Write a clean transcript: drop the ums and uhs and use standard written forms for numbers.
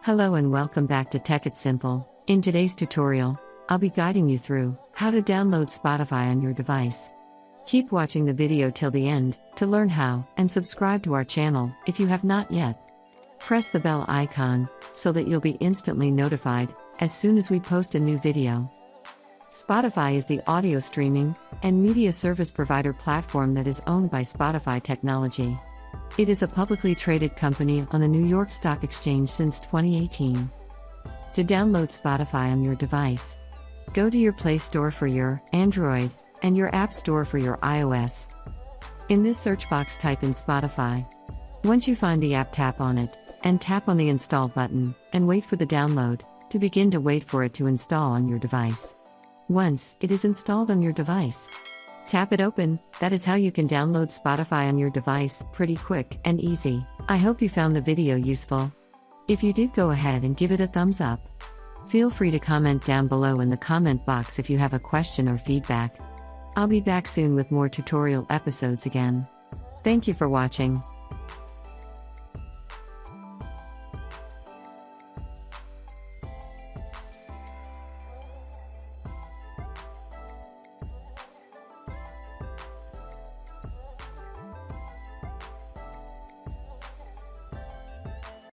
Hello and welcome back to Tech It Simple. In today's tutorial, I'll be guiding you through how to download Spotify on your device. Keep watching the video till the end to learn how, and subscribe to our channel if you have not yet. Press the bell icon so that you'll be instantly notified as soon as we post a new video. Spotify is the audio streaming and media service provider platform that is owned by Spotify Technology. It is a publicly traded company on the New York Stock Exchange since 2018. To download Spotify on your device, go to your Play Store for your Android and your App Store for your iOS. In this search box, type in Spotify. Once you find the app, tap on it and tap on the install button and wait for the download to begin. To wait for it to install on your device. Once it is installed on your device, tap it open. That is how you can download Spotify on your device, pretty quick and easy. I hope you found the video useful. If you did, go ahead and give it a thumbs up. Feel free to comment down below in the comment box if you have a question or feedback. I'll be back soon with more tutorial episodes again. Thank you for watching.